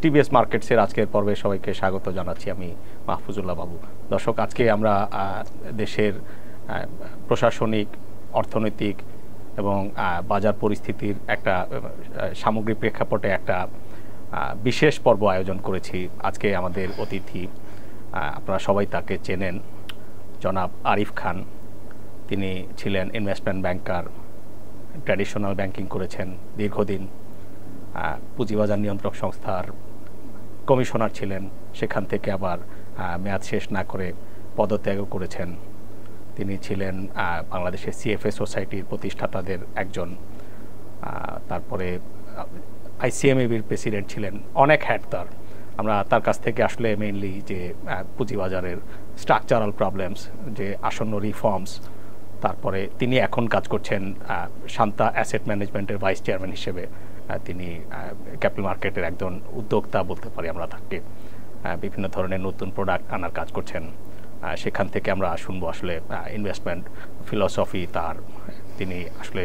TBS মার্কেটসের আজকের পর্বে সবাইকে স্বাগত জানাচ্ছি। আমি মাহফুজুল্লাহ বাবু। দর্শক, আজকে আমরা দেশের প্রশাসনিক, অর্থনৈতিক এবং বাজার পরিস্থিতির একটা সামগ্রিক প্রেক্ষাপটে একটা বিশেষ পর্ব আয়োজন করেছি। আজকে আমাদের অতিথি, আপনারা সবাই তাকে চেনেন, জনাব আরিফ খান। তিনি ছিলেন ইনভেস্টমেন্ট ব্যাংকার, ট্র্যাডিশনাল ব্যাংকিং করেছেন দীর্ঘদিন, পুঁজিবাজার নিয়ন্ত্রক সংস্থার কমিশনার ছিলেন, সেখান থেকে আবার মেয়াদ শেষ না করে পদত্যাগও করেছেন। তিনি ছিলেন বাংলাদেশের সিএফএ সোসাইটির প্রতিষ্ঠাতাদের একজন, তারপরে আইসিএমএবির প্রেসিডেন্ট ছিলেন, অনেক হ্যাট তার। আমরা তার কাছ থেকে আসলে মেইনলি যে পুঁজিবাজারের স্ট্রাকচারাল প্রবলেমস, যে আসন্ন রিফর্মস, তারপরে তিনি এখন কাজ করছেন শান্তা অ্যাসেট ম্যানেজমেন্টের ভাইস চেয়ারম্যান হিসেবে। তিনি ক্যাপিটাল মার্কেটের একজন উদ্যোক্তা বলতে পারি আমরা তাকে। বিভিন্ন ধরনের নতুন প্রোডাক্ট আনার কাজ করছেন। সেখান থেকে আমরা শুনবো আসলে ইনভেস্টমেন্ট ফিলসফি তার, তিনি আসলে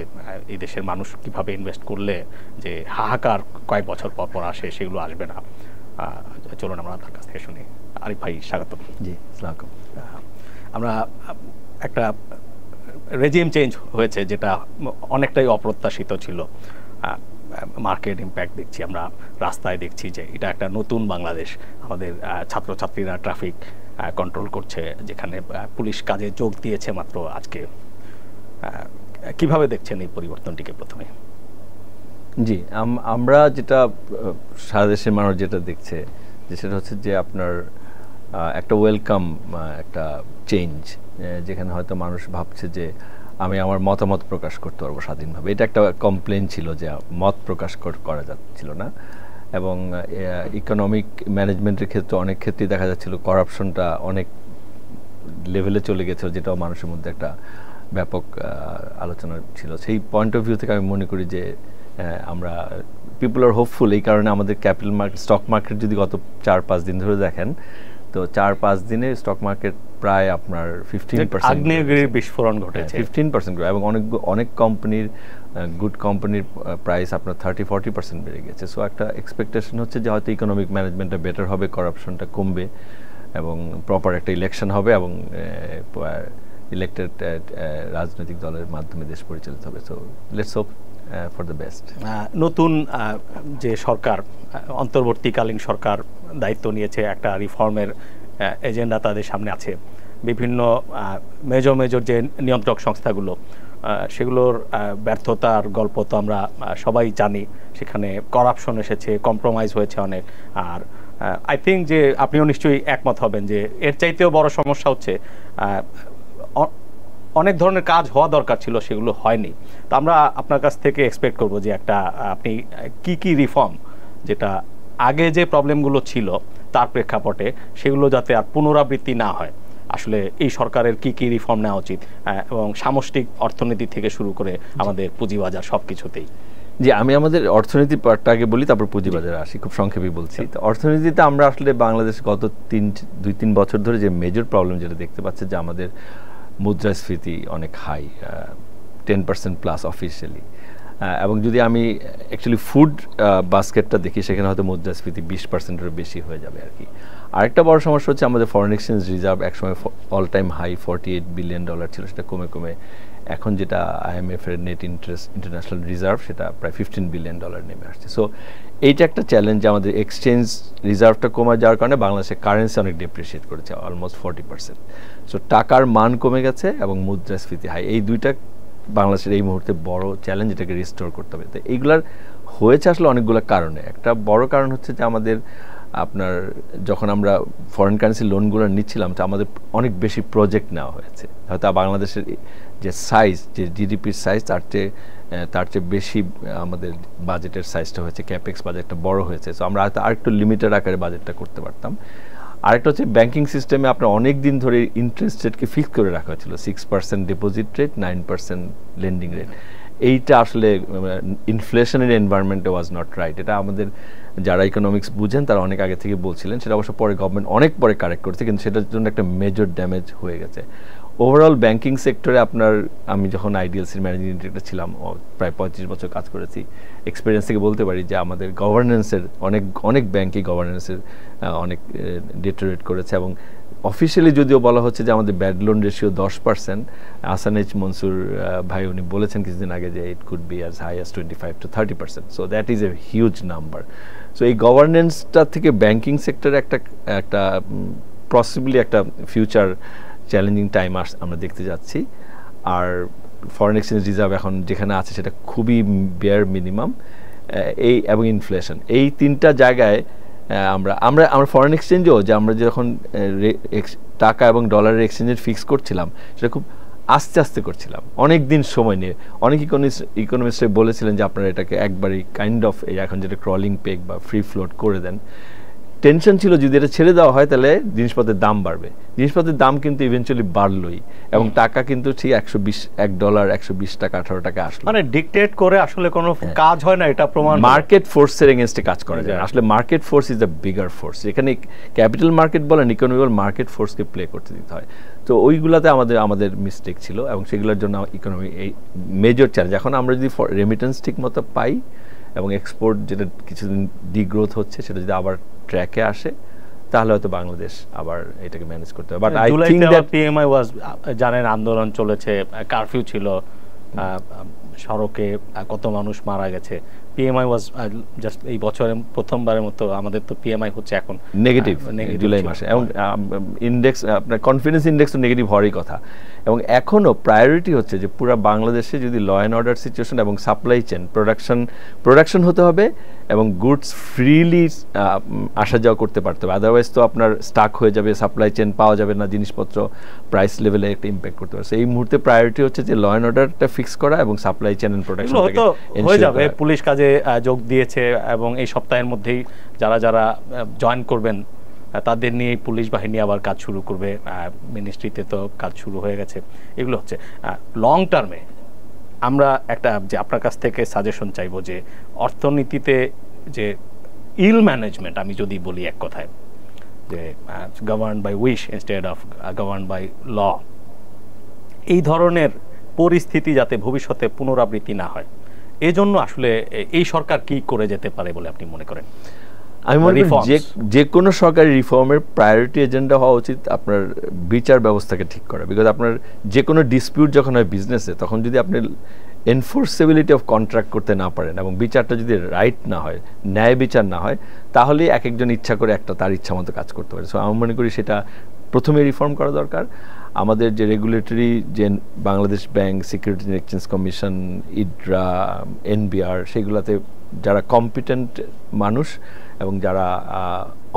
এই দেশের মানুষ কিভাবে ইনভেস্ট করলে যে হাহাকার কয়েক বছর পর পর আসে সেগুলো আসবে না। চলুন আমরা তার কাছ থেকে শুনি। আরিফ ভাই, স্বাগত। জি, আসসালামু আলাইকুম। আমরা একটা রেজিম চেঞ্জ হয়েছে যেটা অনেকটাই অপ্রত্যাশিত ছিল। মার্কেট ইম্প্যাক্ট দেখছি, আমরা রাস্তায় দেখছি যে এটা একটা নতুন বাংলাদেশ। আমাদের ছাত্রছাত্রীরা ট্রাফিক কন্ট্রোল করছে, যেখানে পুলিশ কাজে যোগ দিয়েছে মাত্র আজকে। কিভাবে দেখছেন এই পরিবর্তনটিকে প্রথমে? জি, আমরা যেটা সারা দেশের মানুষ যেটা দেখছে যে সেটা হচ্ছে যে আপনার একটা ওয়েলকাম একটা চেঞ্জ, যেখানে হয়তো মানুষ ভাবছে যে আমি আমার মতামত প্রকাশ করতে পারবো স্বাধীনভাবে। এটা একটা কমপ্লেন ছিল যে মত প্রকাশ করা যাচ্ছিল না, এবং ইকোনমিক ম্যানেজমেন্টের ক্ষেত্রে অনেক ক্ষেত্রেই দেখা যাচ্ছিল করাপশনটা অনেক লেভেলে চলে গেছিল, যেটাও মানুষের মধ্যে একটা ব্যাপক আলোচনা ছিল। সেই পয়েন্ট অফ ভিউ থেকে আমি মনে করি যে আমরা পিপল আর হোপফুল। এই কারণে আমাদের ক্যাপিটাল মার্কেট, স্টক মার্কেট যদি গত 4-5 দিন ধরে দেখেন, তো 4-5 দিনে স্টক মার্কেট প্রায় আপনার 15% বিস্ফোরণ ঘটেছে, 15% এবং অনেক কোম্পানির, গুড কোম্পানির প্রাইস আপনার 30-40% বেড়ে গেছে। সো একটা এক্সপেকটেশন হচ্ছে যে হয়তো ইকোনমিক ম্যানেজমেন্টটা বেটার হবে, করাপশনটা কমবে, এবং প্রপার একটা ইলেকশন হবে, এবং ইলেক্টেড রাজনৈতিক দলের মাধ্যমে দেশ পরিচালিত হবে। So let's hope for the best. নতুন যে সরকার, অন্তর্বর্তীকালীন সরকার দায়িত্ব নিয়েছে, একটা রিফর্মের এজেন্ডা তাদের সামনে আছে। বিভিন্ন মেজর যে নিয়ন্ত্রক সংস্থাগুলো, সেগুলোর ব্যর্থতার গল্প তো আমরা সবাই জানি। সেখানে করাপশন এসেছে, কম্প্রোমাইজ হয়েছে অনেক। আর আই থিঙ্ক যে আপনিও নিশ্চয়ই একমত হবেন যে এর চাইতেও বড় সমস্যা হচ্ছে অনেক ধরনের কাজ হওয়া দরকার ছিল, সেগুলো হয়নি। তো আমরা আপনার কাছ থেকে এক্সপেক্ট করব যে একটা আপনি কি রিফর্ম, যেটা আগে যে প্রবলেমগুলো ছিল তার প্রেক্ষাপটে, সেগুলো যাতে আর পুনরাবৃত্তি না হয়। আসলে এই সরকারের কি রিফর্ম নেওয়া উচিত, এবং সামষ্টিক অর্থনীতি থেকে শুরু করে আমাদের পুঁজিবাজার সব কিছুতেই। জি, আমি আমাদের অর্থনীতি পার্টটা আগে বলি, তারপর পুঁজিবাজারে আসি। খুব সংক্ষেপে বলছি। তো অর্থনীতিতে আমরা আসলে বাংলাদেশ গত 2-3 বছর ধরে যে মেজর প্রবলেম যেটা দেখতে পাচ্ছি, যে আমাদের মুদ্রাস্ফীতি অনেক হাই, 10% প্লাস অফিসিয়ালি। এবং যদি আমি অ্যাকচুয়ালি ফুড বাস্কেটটা দেখি, সেখানে হয়তো মুদ্রাস্ফীতি 20%-এর বেশি হয়ে যাবে আর কি। আরেকটা বড় সমস্যা হচ্ছে আমাদের ফরেন এক্সচেঞ্জ রিজার্ভ একসময় অল টাইম হাই $48 বিলিয়ন ছিল, সেটা কমে কমে এখন যেটা IMF এর নেট ইন্টারন্যাশনাল রিজার্ভ, সেটা প্রায় $15 বিলিয়ন নেমে আসছে। সো এইটা একটা চ্যালেঞ্জ, যে আমাদের এক্সচেঞ্জ রিজার্ভটা কমে যাওয়ার কারণে বাংলাদেশের কারেন্সি অনেক ডেপ্রিসিয়েট করেছে, অলমোস্ট 40%। সো টাকার মান কমে গেছে এবং মুদ্রাস্ফীতি হাই, এই দুইটা বাংলাদেশের এই মুহূর্তে বড় চ্যালেঞ্জ, এটাকে রিস্টোর করতে হবে। তো এইগুলার হয়েছে আসলে অনেকগুলো কারণে। একটা বড় কারণ হচ্ছে যে আমাদের আপনার যখন আমরা ফরেন কারেন্সি লোনগুলো নিচ্ছিলাম, তো আমাদের অনেক বেশি প্রজেক্ট নেওয়া হয়েছে। হয়তো বাংলাদেশের যে সাইজ, যে জিডিপির সাইজ, তার চেয়ে বেশি আমাদের বাজেটের সাইজটা হয়েছে, ক্যাপেক্স বাজেটটা বড় হয়েছে। সো আমরা হয়তো আরেকটু লিমিটেড আকারে বাজেটটা করতে পারতাম। আরেকটা হচ্ছে ব্যাংকিং সিস্টেমে আপনার অনেক দিন ধরে ইন্টারেস্ট রেটকে ফিক্স করে রাখা হয়েছিল, 6% ডিপোজিট রেট, 9% লেন্ডিং রেট। এইটা আসলে ইনফ্লেশনের এনভায়রনমেন্টে ওয়াজ নট রাইট। এটা আমাদের যারা ইকোনমিক্স বুঝেন তারা অনেক আগে থেকে বলছিলেন, সেটা অবশ্য পরে গভর্নমেন্ট অনেক পরে কারেক্ট করেছে, কিন্তু সেটার জন্য একটা মেজর ড্যামেজ হয়ে গেছে। ওভারঅল ব্যাংকিং সেক্টরে আপনার, আমি যখন আইডিএলসির ম্যানেজিং ডিরেক্টর ছিলাম, প্রায় 35 বছর কাজ করেছি, এক্সপিরিয়েন্স থেকে বলতে পারি যে আমাদের গভর্নেন্সের অনেক ব্যাংকই গভর্নেন্সের অনেক ডিটোরেট করেছে। এবং অফিসিয়ালি যদিও বলা হচ্ছে যে আমাদের bad loan ratio 10%, Ahsan H Mansur ভাই উনি বলেছেন কিছুদিন আগে যে it could be as high as 25 to 30%, so that is a huge number. So এই গভর্নেন্সটা থেকে ব্যাংকিং সেক্টরে একটা পসিবলি একটা ফিউচার চ্যালেঞ্জিং টাইম আমরা দেখতে যাচ্ছি। আর ফরেন এক্সচেঞ্জ রিজার্ভ এখন যেখানে আছে সেটা খুবই বেয়ার মিনিমাম, এবং ইনফ্লেশন, এই তিনটা জায়গায় আমরা ফরেন এক্সচেঞ্জও যে আমরা যখন টাকা এবং ডলারের এক্সচেঞ্জের ফিক্স করছিলাম সেটা খুব আস্তে আস্তে করছিলাম, অনেক দিন সময় নিয়ে। অনেক ইকোনমিস্ট বলেছিলেন যে আপনারা এটাকে একবারই কাইন্ড অফ এখন যেটা ক্রলিং পেগ বা ফ্রি ফ্লোট করে দেন। টেনশন ছিল যদি এটা ছেড়ে দেওয়া হয় তাহলে জিনিসপত্রের দাম বাড়বে, জিনিসপত্রের দাম কিন্তু ইভেনচুয়ালি বাড়লোই, এবং টাকা কিন্তু ঠিক $1 120 টাকা 18 টাকা আসলো। মানে ডিকটেট করে আসলে কোনো কাজ হয় না, এটা প্রমাণ। মার্কেট ফোর্সের এগেইনস্টে কাজ করা যায়, আসলে market force is the bigger force. এখানে ক্যাপিটাল মার্কেট বলেন, ইকোনমিক মার্কেট ফোর্সকে প্লে করতে দিতে হয়। তো ওইগুলাতে আমাদের মিস্টেক ছিল, এবং সেগুলোর জন্য ইকোনমি এই মেজর চ্যালেঞ্জ। এখন আমরা যদি রেমিটেন্স ঠিক মতো পাই এবং এক্সপোর্ট যেটা কিছুদিন ডিগ্রোথ হচ্ছে সেটা যদি আবার ট্র্যাকে আসে, তাহলে হয়তো বাংলাদেশ আবার এটাকে ম্যানেজ করতে হবে। But I think that PMI was, জানেন আন্দোলন চলেছে, কারফিউ ছিল, সড়কে কত মানুষ মারা গেছে। পিএমআই ওয়াজ জাস্ট এই বছরের প্রথমবারের মতো আমাদের তো পিএমআই হচ্ছে এখন নেগেটিভ জুলাই মাসে, এবং ইন্ডেক্স আপনার কনফিডেন্স ইন্ডেক্স তো নেগেটিভ হওয়ারই কথা। এবং এখনও প্রায়োরিটি হচ্ছে যে পুরো বাংলাদেশে যদি ল অ্যান্ড অর্ডার সিচুয়েশন এবং সাপ্লাই চেন প্রোডাকশন হতে হবে এবং গুডস ফ্রিলি আসা যাওয়া করতে পারতে হবে, আদারওয়াইজ তো আপনার স্টাক হয়ে যাবে, সাপ্লাই চেন পাওয়া যাবে না, জিনিসপত্র প্রাইস লেভেলে একটা ইম্প্যাক্ট করতে পারছে। এই মুহূর্তে প্রায়োরিটি হচ্ছে যে ল অ্যান্ড অর্ডারটা ফিক্স করা এবং সাপ্লাই চেন এন্ড প্রোডাকশন হয়ে যাবে। পুলিশ কাজে যোগ দিয়েছে, এবং এই সপ্তাহের মধ্যেই যারা জয়েন করবেন তাদের নিয়ে পুলিশ বাহিনী আবার কাজ শুরু করবে, মিনিস্ট্রিতে তো কাজ শুরু হয়ে গেছে। এগুলো হচ্ছে লং টার্মে আমরা যে আপনার কাছ থেকে সাজেশন চাইবো যে অর্থনীতিতে যে ইল ম্যানেজমেন্ট, আমি যদি বলি এক কথায় যে govern by wish instead of govern by law, এই ধরনের পরিস্থিতি যাতে ভবিষ্যতে পুনরাবৃত্তি না হয়, এই জন্য আসলে এই সরকার কি করে যেতে পারে বলে আপনি মনে করেন? আমি মনে করি যে কোনো সরকারি রিফর্মের প্রায়োরিটি এজেন্ডা হওয়া উচিত আপনার বিচার ব্যবস্থাকে ঠিক করা। বিকজ আপনার যে কোনো ডিসপিউট যখন হয় বিজনেসে, তখন যদি আপনি এনফোর্সেবিলিটি অফ কন্ট্রাক্ট করতে না পারেন এবং বিচারটা যদি রাইট না হয়, ন্যায় বিচার না হয়, তাহলে এক একজন ইচ্ছা করে তার ইচ্ছা মতো কাজ করতে পারে। সো আমি মনে করি সেটা প্রথমে রিফর্ম করা দরকার। আমাদের যে রেগুলেটরি যে Bangladesh bank, securities and exchange commission, IDRA, NBR, সেগুলোতে যারা কম্পিটেন্ট মানুষ এবং যারা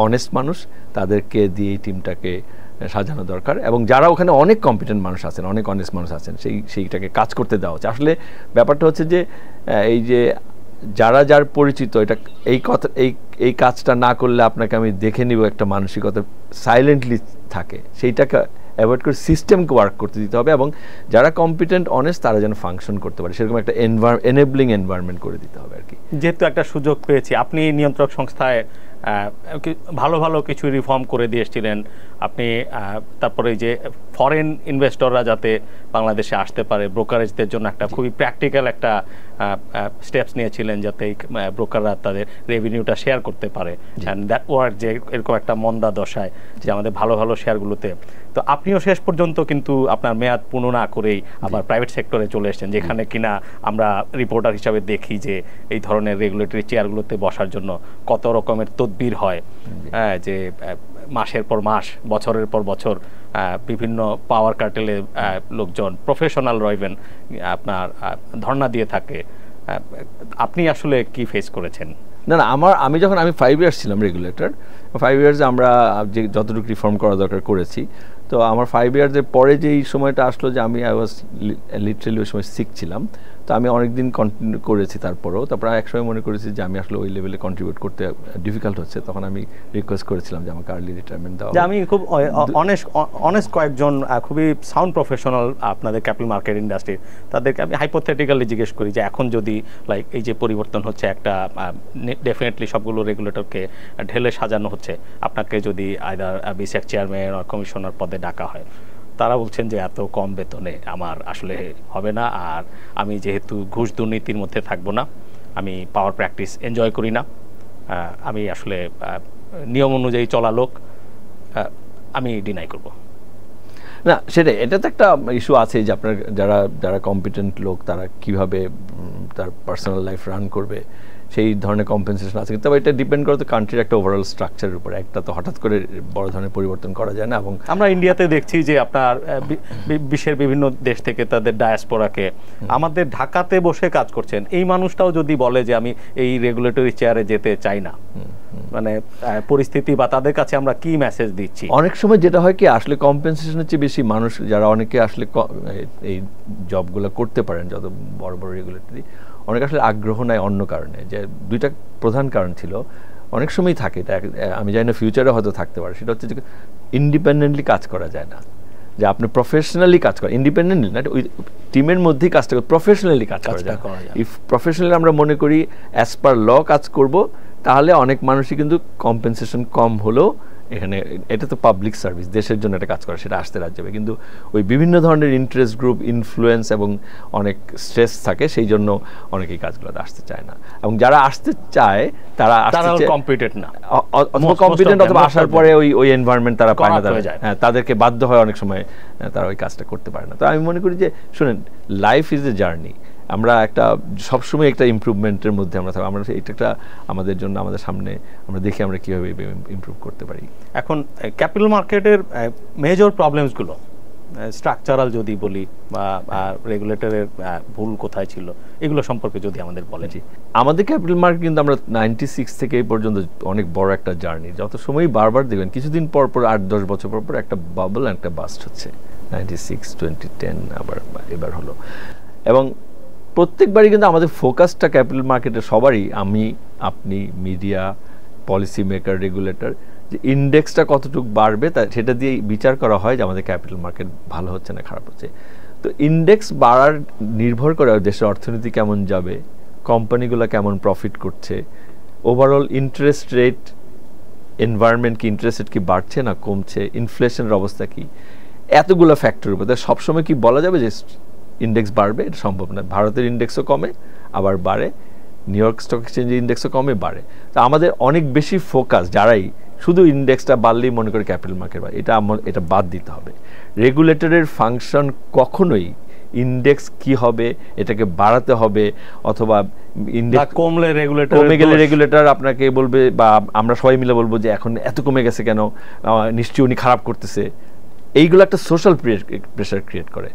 অনেস্ট মানুষ, তাদেরকে দিয়ে এই টিমটাকে সাজানো দরকার। এবং যারা ওখানে অনেক কম্পিটেন্ট মানুষ আছেন, অনেক অনেস্ট মানুষ আছেন, সেইটাকে কাজ করতে দেওয়া হচ্ছে। আসলে ব্যাপারটা হচ্ছে যে এই যে যার পরিচিত, এই কাজটা না করলে আপনাকে আমি দেখে নিব, একটা মানসিকতা সাইলেন্টলি থাকে, সেইটাকে অ্যাভয়েড করে সিস্টেমকে ওয়ার্ক করতে দিতে হবে, এবং যারা কম্পিটেন্ট অনেস্ট তারা যেন ফাংশন করতে পারে, সেরকম একটা এনেবলিং এনভায়রনমেন্ট করে দিতে হবে আর কি। যেহেতু একটা সুযোগ পেয়েছি, আপনি নিয়ন্ত্রক সংস্থায় ভালো কিছু রিফর্ম করে দিয়ে এসেছিলেন আপনি, তারপরে যে ফরেন ইনভেস্টররা যাতে বাংলাদেশে আসতে পারে, ব্রোকারেজদের জন্য একটা খুবই প্র্যাকটিক্যাল একটা স্টেপস নিয়েছিলেন, যাতে ব্রোকাররা তাদের রেভিনিউটা শেয়ার করতে পারে। অ্যান্ড দ্যাট ওয়ার্ক, যে এরকম একটা মন্দা দশায় যে আমাদের ভালো শেয়ারগুলোতে, তো আপনিও শেষ পর্যন্ত কিন্তু আপনার মেয়াদ পূর্ণ না করেই আবার প্রাইভেট সেক্টরে চলে এসেছেন, যেখানে কিনা আমরা রিপোর্টার হিসাবে দেখি যে এই ধরনের রেগুলেটরি চেয়ারগুলোতে বসার জন্য কত রকমের তদবির হয়, যে মাসের পর মাস, বছরের পর বছর বিভিন্ন পাওয়ার কার্টেলে লোকজন, প্রফেশনাল রয়েবেন, আপনার ধর্ণা দিয়ে থাকে। আপনি আসলে কি ফেস করেছেন? না, আমি 5 ইয়ার্স ছিলাম রেগুলেটর, 5 ইয়ার্সে আমরা যে যতটুকু রিফর্ম করা দরকার করেছি। তো আমার 5 ইয়ার্সের পরে যেই সময়টা আসলো যে আই ওয়াজ লিটারালি ওই সময় সিক ছিলাম, তো আমি অনেকদিন কন্টিনিউ করেছি। তারপরেও তারপর একসময় মনে করেছি যে আমি আসলে ওই লেভেলে কন্ট্রিবিউট করতে ডিফিকাল্ট হচ্ছে, তখন আমি রিকোয়েস্ট করেছিলাম যে আমাকে আর্লি রিটায়ারমেন্ট দেওয়া। আমি খুব অনেস্ট কয়েকজন খুবই সাউন্ড প্রফেশনাল আপনাদের ক্যাপিটাল মার্কেট ইন্ডাস্ট্রির, তাদেরকে আমি হাইপোথেটিক্যালি জিজ্ঞেস করি যে এখন যদি এই যে পরিবর্তন হচ্ছে, একটা ডেফিনেটলি সবগুলো রেগুলেটরকে ঢেলে সাজানো হচ্ছে, আপনাকে যদি আইদার বিসেক চেয়ারম্যান আর কমিশনার পদে ডাকা হয়, তারা বলছেন যে এত কম বেতনে আমার আসলে হবে না, আর আমি যেহেতু ঘুষ দুর্নীতির মধ্যে থাকবো না, আমি পাওয়ার প্র্যাকটিস এনজয় করি না, আমি আসলে নিয়ম অনুযায়ী চলা লোক, আমি ডিনাই করব। না সেটাই, এটা তো একটা ইস্যু আছে যে আপনার যারা যারা কম্পিটেন্ট লোক তারা কিভাবে তার পার্সোনাল লাইফ রান করবে সেই ধরনের কম্পেনসেশন আছে, তবে এটা ডিপেন্ড করে তো কান্ট্রির একটা ওভারঅল স্ট্রাকচারের উপরে, একটা তো হঠাৎ করে বড় ধরনের পরিবর্তন করা যায় না। এবং আমরা ইন্ডিয়াতে দেখছি যে আপনার বিশ্বের বিভিন্ন দেশ থেকে তাদের ডায়াসপোরাকে আমাদের ঢাকাতে বসে কাজ করছেন এই মানুষটাও যদি বলে যে আমি এই রেগুলেটরি চেয়ারে যেতে চাই না, মানে পরিস্থিতি বা তাদের কাছে আমরা কি মেসেজ দিচ্ছি? অনেক সময় যেটা হয় কি আসলে কম্পেনসেশনের চেয়ে বেশি মানুষ যারা অনেকে আসলে এই জবগুলো করতে পারেন যত বড় বড় রেগুলেটরি, অনেক আসলে আগ্রহ নাই অন্য কারণে, যে দুইটা প্রধান কারণ ছিল, অনেক সময় থাকে এটা, আমি জানি না ফিউচারে হয়তো থাকতে পারে, সেটা হচ্ছে যে ইন্ডিপেন্ডেন্টলি কাজ করা যায় না, যে আপনি প্রফেশনালি কাজ করেন, ইন্ডিপেন্ডেন্টলি না ওই টিমের মধ্যেই কাজটা করে প্রফেশনালি কাজ করা যায়। ইফ প্রফেশনালি আমরা মনে করি অ্যাজ পার ল কাজ করব, তাহলে অনেক মানুষই কিন্তু কম্পেনসেশন কম হলেও এখানে, এটা তো পাবলিক সার্ভিস, দেশের জন্য একটা কাজ করে, সেটা আসতে রাজ্য যাবে, কিন্তু ওই বিভিন্ন ধরনের ইন্টারেস্ট গ্রুপ, ইনফ্লুয়েন্স এবং অনেক স্ট্রেস থাকে, সেই জন্য অনেকেই কাজগুলোতে আসতে চায় না। এবং যারা আসতে চায় তারা কম্পিটেন্ট না, অথবা কম্পিটেন্ট, অথবা আসার পরে ওই এনভায়রনমেন্ট তারা পায় না, তাদেরকে বাধ্য হয় অনেক সময় তারা ওই কাজটা করতে পারে না। তো আমি মনে করি যে শুনেন, লাইফ ইজ এ জার্নি, আমরা একটা সবসময় একটা ইমপ্রুভমেন্টের মধ্যে আমরা থাকবো, আমরা এটা একটা আমাদের জন্য আমাদের সামনে আমরা দেখি আমরা কীভাবে ইমপ্রুভ করতে পারি। এখন ক্যাপিটাল মার্কেটের মেজর প্রবলেমসগুলো স্ট্রাকচারাল যদি বলি বা রেগুলেটরের ভুল কোথায় ছিল, এগুলো সম্পর্কে যদি আমাদের বলেন। আমাদের ক্যাপিটাল মার্কেট কিন্তু আমরা 96 থেকে এই পর্যন্ত অনেক বড় একটা জার্নি, যত সময় বারবার দেখবেন কিছুদিন পর পর 8-10 বছর পর পর একটা বাবল, একটা বাস্ট হচ্ছে, 96, 2010 আবার এবার হলো। এবং প্রত্যেকবারই কিন্তু আমাদের ফোকাসটা ক্যাপিটাল মার্কেটে সবারই, আমি, আপনি, মিডিয়া, পলিসি মেকার, রেগুলেটর, যে ইন্ডেক্সটা কতটুকু বাড়বে তা সেটা দিয়ে বিচার করা হয় যে আমাদের ক্যাপিটাল মার্কেট ভালো হচ্ছে না খারাপ হচ্ছে। তো ইন্ডেক্স বাড়ার নির্ভর করে দেশের অর্থনীতি কেমন যাবে, কোম্পানিগুলো কেমন প্রফিট করছে, ওভারঅল ইন্টারেস্ট রেট এনভায়রনমেন্ট কি, ইন্টারেস্ট রেট কি বাড়ছে না কমছে, ইনফ্লেশনের অবস্থা কি, এতগুলো ফ্যাক্টরের উপর সবসময় কি বলা যাবে যে ইন্ডেক্স বাড়বে, এটা সম্ভব না। ভারতের ইন্ডেক্সও কমে আবার বাড়ে, নিউ ইয়র্ক স্টক এক্সচেঞ্জের ইন্ডেক্সও কমে বাড়ে। তো আমাদের অনেক বেশি ফোকাস, যারাই শুধু ইন্ডেক্সটা বাড়লেই মনে করে ক্যাপিটাল মার্কেট বাড়ে, এটা বাদ দিতে হবে। রেগুলেটরের ফাংশন কখনোই ইন্ডেক্স কি হবে এটাকে বাড়াতে হবে, অথবা ইন্ডেক্স কমলে রেগুলেটর, কমে গেলে রেগুলেটর আপনাকে বলবে বা আমরা সবাই মিলে বলবো যে এখন এত কমে গেছে কেন, নিশ্চয়ই উনি খারাপ করতেছে, এইগুলো একটা সোশ্যাল প্রেশার ক্রিয়েট করে।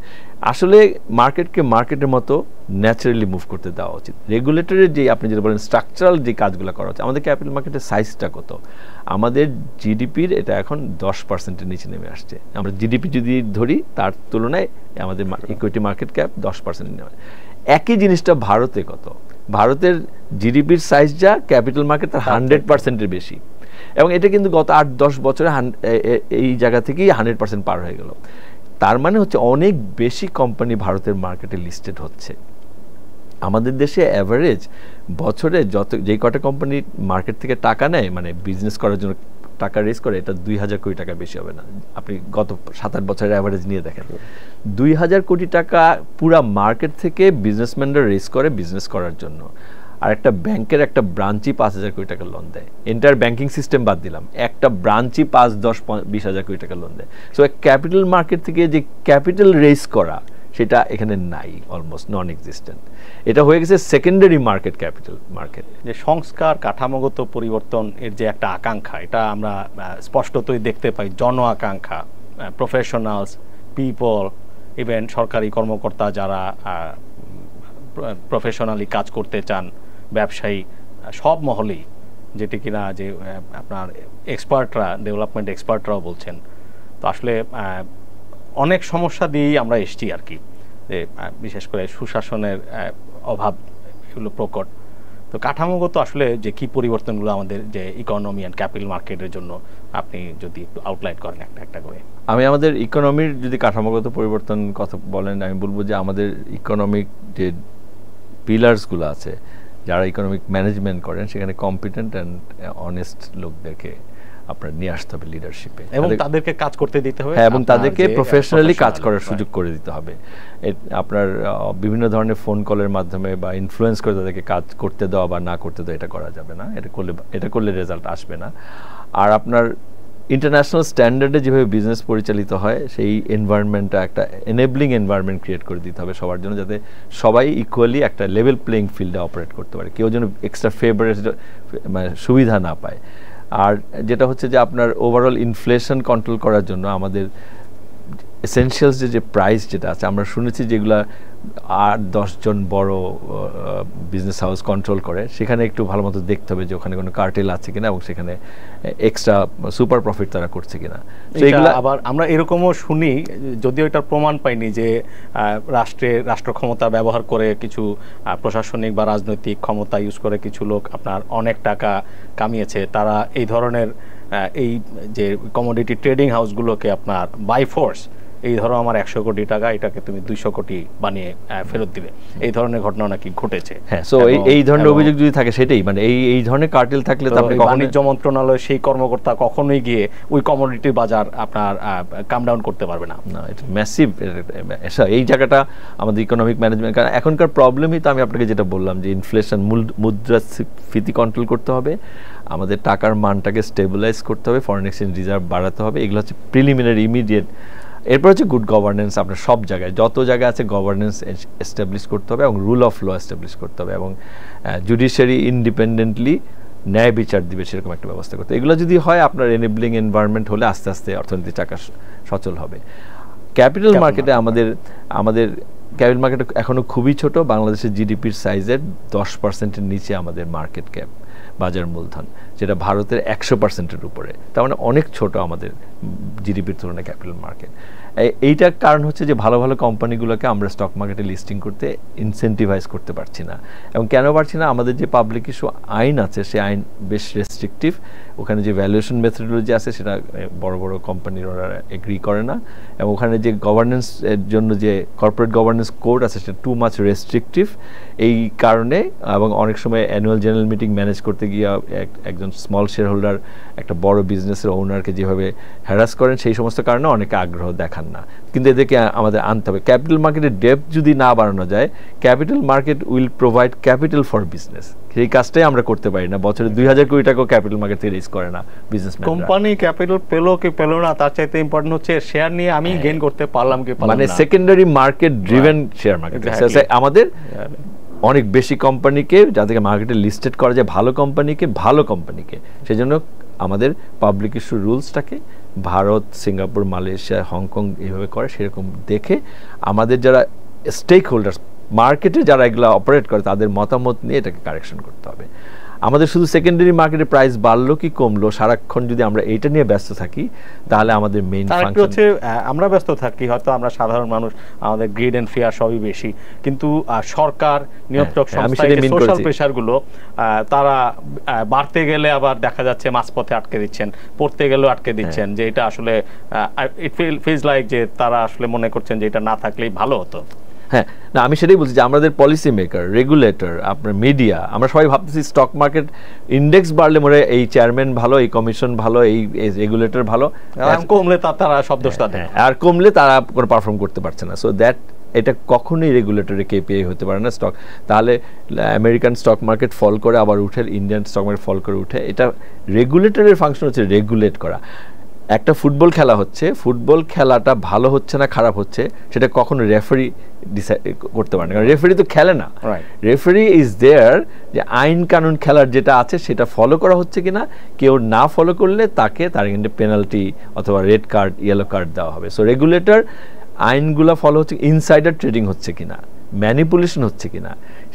আসলে মার্কেটকে মার্কেটের মতো ন্যাচারালি মুভ করতে দেওয়া উচিত। রেগুলেটরের যে আপনি যেটা বলেন স্ট্রাকচারাল যে কাজগুলো করা হচ্ছে, আমাদের ক্যাপিটাল মার্কেটের সাইজটা কত, আমাদের জিডিপির এটা এখন 10%-এর নিচে নেমে আসছে। আমরা জিডিপি যদি ধরি তার তুলনায় আমাদের ইকুইটি মার্কেট ক্যাপ 10% নেমে। একই জিনিসটা ভারতে কত, ভারতের জিডিপির সাইজ যা, ক্যাপিটাল মার্কেট তার 100%-এর বেশি। এবং এটা কিন্তু গত 8-10 বছরে এই জায়গা থেকেই 100% পার হয়ে গেল। তার মানে হচ্ছে অনেক বেশি কোম্পানি ভারতের মার্কেটে লিস্টেড হচ্ছে। আমাদের দেশে অ্যাভারেজ বছরে যে কটা কোম্পানি মার্কেট থেকে টাকা নেয়, মানে বিজনেস করার জন্য টাকা রেজ করে, এটা 2000 কোটি টাকা বেশি হবে না। আপনি গত 7-8 বছরের অ্যাভারেজ নিয়ে দেখেন, 2000 কোটি টাকা পুরা মার্কেট থেকে বিজনেসম্যানরা রেজ করে বিজনেস করার জন্য। আর একটা ব্যাংকের একটা ব্রাঞ্চই 5000 কোটি টাকা লোন দেয়, এন্টায়ার ব্যাংকিং সিস্টেম বাদ দিলাম, একটা ব্রাঞ্চই 5-10-20 হাজার কোটি টাকা লোন দেয়। সো ক্যাপিটাল মার্কেট থেকে যে ক্যাপিটাল রেজ করা সেটা এখানে নাই, অলমোস্ট নন এক্সিস্টেন্ট। এটা হয়ে গেছে সেকেন্ডারি মার্কেট, ক্যাপিটাল মার্কেট। যে সংস্কার, কাঠামোগত পরিবর্তন এর যে একটা আকাঙ্ক্ষা, এটা আমরা স্পষ্টতই দেখতে পাই, জন আকাঙ্ক্ষা, প্রফেশনালস, পিপল, ইভেন সরকারি কর্মকর্তা যারা প্রফেশনালি কাজ করতে চান, ব্যবসায়ী, সব মহলেই, যেটি কিনা যে আপনার এক্সপার্টরা, ডেভেলপমেন্ট এক্সপার্টরাও বলছেন। তো আসলে অনেক সমস্যা দিয়েই আমরা এসছি আর কি, যে বিশেষ করে সুশাসনের অভাব, এগুলো প্রকট। তো কাঠামোগত আসলে যে কি পরিবর্তনগুলো আমাদের যে ইকোনমি অ্যান্ড ক্যাপিটাল মার্কেটের জন্য আপনি যদি একটু আউটলাইন করেন একটা একটা করে। আমি আমাদের ইকোনমির যদি কাঠামোগত পরিবর্তন কথা বলেন, আমি বলবো যে আমাদের ইকোনমিক যে পিলার্সগুলো আছে, যারা ইকোনমিক ম্যানেজমেন্ট করেন সেখানে কম্পিটেন্ট অ্যান্ড অনেস্ট লোকদেরকে আপনার নিয়ে আসতে হবে লিডারশিপে, এবং তাদেরকে কাজ করতে দিতে হবে। হ্যাঁ, এবং তাদেরকে প্রফেশনালি কাজ করার সুযোগ করে দিতে হবে। আপনার বিভিন্ন ধরনের ফোন কলের মাধ্যমে বা ইনফ্লুয়েন্স করে তাদেরকে কাজ করতে দেওয়া বা না করতে দেওয়া, এটা করা যাবে না। এটা করলে রেজাল্ট আসবে না। আর আপনার ইন্টারন্যাশনাল স্ট্যান্ডার্ডে যেভাবে বিজনেস পরিচালিত হয় সেই এনভায়রনমেন্টটা একটা এনেবলিং এনভায়রনমেন্ট ক্রিয়েট করে দিতে হবে সবার জন্য, যাতে সবাই ইকুয়ালি একটা লেভেল প্লেইং ফিল্ডে অপারেট করতে পারে, কেউ যেন এক্সট্রা মানে সুবিধা না পায়। আর যেটা হচ্ছে যে আপনার ওভারঅল ইনফ্লেশন কন্ট্রোল করার জন্য আমাদের এসেনশিয়ালস যে প্রাইস যেটা আছে, আমরা শুনেছি যেগুলা 8-10 জন বড় বিজনেস হাউস কন্ট্রোল করে, সেখানে একটু ভালো মতো দেখতে হবে যে ওখানে কোনো কার্টেল আছে কিনা এবং সেখানে এক্সট্রা সুপার প্রফিট তারা করছে কিনা। আবার আমরা এরকমও শুনি, যদিও এটার প্রমাণ পাইনি, যে রাষ্ট্র ক্ষমতা ব্যবহার করে কিছু প্রশাসনিক বা রাজনৈতিক ক্ষমতা ইউজ করে কিছু লোক আপনার অনেক টাকা কামিয়েছে। তারা এই ধরনের এই যে কমোডিটি ট্রেডিং হাউসগুলোকে আপনার বাই ফোর্স, এই ধরো আমার 100 কোটি টাকা, এটাকে তুমি 200 কোটি বানিয়ে ফেরত দিবে, এই ধরনের ঘটনা নাকি ঘটেছে। হ্যাঁ, সো এই ধরনের অভিযোগ যদি থাকে, সেটাই মানে এই ধরনের কার্টেল থাকলে তারপরে বাণিজ্য মন্ত্রণালয় সেই কর্মকর্তা কখনোই গিয়ে ওই কমোডিটি বাজার আপনার কাম ডাউন করতে পারবে না। না, এটা ম্যাসিভ। এই জায়গাটা আমাদের ইকোনমিক ম্যানেজমেন্ট, কারণ এখনকার প্রবলেমই তো আমি আপনাকে যেটা বললাম যে ইনফ্লেশন, মুদ্রাস্ফীতি কন্ট্রোল করতে হবে, আমাদের টাকার মানটাকে স্টেবিলাইজ করতে হবে, ফরেন এক্সচেঞ্জ রিজার্ভ বাড়াতে হবে, এগুলো হচ্ছে প্রিলিমিনারি ইমিডিয়েট। এরপর হচ্ছে গুড গভর্নেন্স, আপনার সব জায়গায় যত জায়গায় আছে গভর্নেন্স এস্টাবলিশ করতে হবে এবং রুল অফ ল এস্টাবলিশ করতে হবে, এবং জুডিশিয়ারি ইন্ডিপেন্ডেন্টলি ন্যায় বিচার দিবে সেরকম একটা ব্যবস্থা করতে। এগুলো যদি হয়, আপনার এনেবলিং এনভায়রনমেন্ট হলে আস্তে আস্তে অর্থনীতি চাকা সচল হবে। ক্যাপিটাল মার্কেটে আমাদের ক্যাপিটাল মার্কেট এখনও খুবই ছোট, বাংলাদেশের জিডিপির সাইজের 10%-এর নিচে আমাদের মার্কেট ক্যাপ, বাজার মূলধন, যেটা ভারতের 100%-এর উপরে। তার মানে অনেক ছোট আমাদের জিডিপির তুলনায় ক্যাপিটাল মার্কেট। এইটার কারণ হচ্ছে যে ভালো ভালো কোম্পানিগুলোকে আমরা স্টক মার্কেটে লিস্টিং করতে ইনসেন্টিভাইজ করতে পারছি না। এবং কেন পারছি না? আমাদের যে পাবলিক ইস্যু আইন আছে, সেই আইন বেশ রেস্ট্রিকটিভ। ওখানে যে ভ্যালুয়েশন মেথডোলজি আছে সেটা বড় বড় কোম্পানির ওরা এগ্রি করে না, এবং ওখানে যে গভর্নেন্স এর জন্য যে কর্পোরেট গভর্নেন্স কোড আছে সেটা টু মাচ রেস্ট্রিকটিভ। এই কারণে, এবং অনেক সময় অ্যানুয়াল জেনারেল মিটিং ম্যানেজ করতে গিয়ে একজন স্মল শেয়ার হোল্ডার একটা বড় বিজনেসের ওনারকে যেভাবে হ্যারাস করেন, সেই সমস্ত কারণে অনেকে আগ্রহ দেখান না। কিন্তু এদেরকে আমাদের আনতে হবে। ক্যাপিটাল মার্কেটের ডেপথ যদি না বাড়ানো যায়, capital market will provide capital for business. সেই কাজটাই আমরা করতে পারি না। বছরে 2000 কোটি টাকাও ক্যাপিটাল মার্কেট থেকে রেজ করে না বিজনেসম্যান। কোম্পানি ক্যাপিটাল পেলো কি পেলো না, তার চাইতে ইম্পর্টেন্ট হচ্ছে শেয়ার নিয়ে আমি গেইন করতে পারলাম কি পারলাম না, মানে secondary market driven share market. আমাদের অনেক বেশি কোম্পানিকে, যাদেরকে মার্কেটে লিস্টেড করা যায়, ভালো কোম্পানিকে, সেজন্য আমাদের পাবলিক ইস্যু রুলসটাকে ভারত, সিঙ্গাপুর, মালয়েশিয়া, হংকং এইভাবে করে, সেরকম দেখে আমাদের যারা স্টেক হোল্ডার্স, মার্কেটে যারা এগুলো অপারেট করে, তাদের মতামত নিয়ে এটাকে কারেকশন করতে হবে। আমাদের শুধু সেকেন্ডারি মার্কেটে প্রাইস বাড়লো কি কমলো, সারাক্ষণ যদি আমরা এইটা নিয়ে ব্যস্ত থাকি, তাহলে আমাদের মেইন ফাংশন হচ্ছে আমরা ব্যস্ত থাকি। হয়তো আমরা সাধারণ মানুষ, আমাদের গ্রিড এন্ড ফিয়ার সবই বেশি, কিন্তু সরকার, নিয়ন্ত্রক সংস্থা, সোশ্যাল প্রেশারগুলো, তারা বাড়তে গেলে আবার দেখা যাচ্ছে মাঝপথে আটকে দিচ্ছেন, পড়তে গেলেও আটকে দিচ্ছেন, যে এটা আসলে ইট ফিলস লাইক যে তারা আসলে মনে করছেন যে এটা না থাকলেই ভালো হতো। হ্যাঁ, না, আমি সেটাই বলছি যে আমাদের পলিসি মেকার, রেগুলেটর, আপনার মিডিয়া, আমরা সবাই ভাবতেছি স্টক মার্কেট ইন্ডেক্স বাড়লে মনে এই চেয়ারম্যান ভালো, এই কমিশন ভালো, এই রেগুলেটর ভালো, কমলে তারা সব দোষ তাদের, আর কমলে তারা কোনো পারফর্ম করতে পারছে না। সো দ্যাট, এটা কখনোই রেগুলেটরের কেপিআই হতে পারে না স্টক। তাহলে আমেরিকান স্টক মার্কেট ফল করে আবার উঠে, ইন্ডিয়ান স্টক মার্কেট ফল করে উঠে। এটা রেগুলেটরের ফাংশন হচ্ছে রেগুলেট করা। একটা ফুটবল খেলা হচ্ছে, ফুটবল খেলাটা ভালো হচ্ছে না খারাপ হচ্ছে, সেটা কখনো রেফারি ডিসাইড করতে পারে না, কারণ রেফারি তো খেলে না। রেফারি ইজ দেয়ার যে আইন কানুন খেলার যেটা আছে সেটা ফলো করা হচ্ছে কিনা, কেউ না ফলো করলে তার কিন্তু পেনাল্টি অথবা রেড কার্ড, ইয়েলো কার্ড দেওয়া হবে। সো রেগুলেটর আইনগুলো ফলো হচ্ছে, ইনসাইডার ট্রেডিং হচ্ছে কিনা, ম্যানিপুলেশন হচ্ছে কিনা,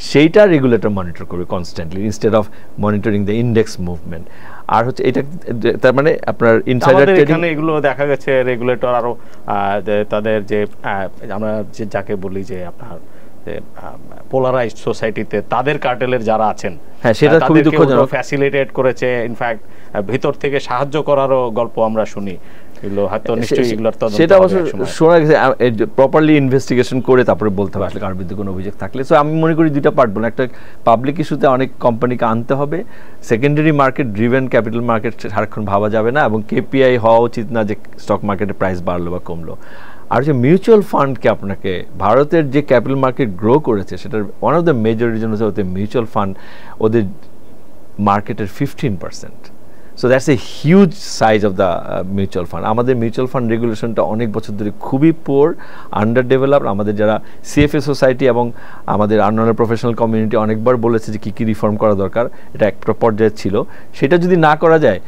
সেইটা রেগুলেটর মনিটর করবে constantly, instead of monitoring the index movement. আর হচ্ছে এটা, তার মানে আপনার ইনসাইডার ট্রেডিং, এগুলো দেখা গেছে রেগুলেটর আরো তাদের যে আমরা যাকে বলি যে আপনার পোলারাইজড সোসাইটিতে তাদের কার্টেলের যারা আছেন, হ্যাঁ সেটা খুবই দুঃখজনক, ফ্যাসিলিটেট করেছে, ইনফ্যাক্ট ভিতর থেকে সাহায্য করারও গল্প আমরা শুনি। এগুলো হয়তো নিশ্চয়ই এগুলোর তদন্ত সেটা অবশ্য শোনা গেছে, প্রপারলি ইনভেস্টিগেশন করে তারপরে বলতে হবে আসলে কার বিরুদ্ধে কোনো অভিযোগ থাকলে। সো আমি মনে করি দুইটা পার্ট বলে, একটা পাবলিক ইস্যুতে অনেক কোম্পানিকে আনতে হবে, secondary market driven capital market সারাক্ষণ ভাবা যাবে না, এবং কেপিআই হওয়া উচিত না যে স্টক মার্কেটের প্রাইস বাড়লো বা কমলো। আর যে মিউচুয়াল ফান্ডকে আপনাকে, ভারতের যে ক্যাপিটাল মার্কেট গ্রো করেছে সেটার one of the major reason হচ্ছে ওদের মিউচুয়াল ফান্ড, ওদের মার্কেটের 15%। So that's a huge size of the mutual fund. আমাদের মিউচুয়াল ফান্ড রেগুলেশনটা অনেক বছর ধরে খুবই পোর, আন্ডার ডেভেলপড। আমাদের যারা সিএফএ সোসাইটি এবং আমাদের অন্যান্য প্রফেশনাল কমিউনিটি অনেকবার বলেছে যে কী কী রিফর্ম করা দরকার, এটা একটা পর্যায়ে ছিল। সেটা যদি না করা যায়,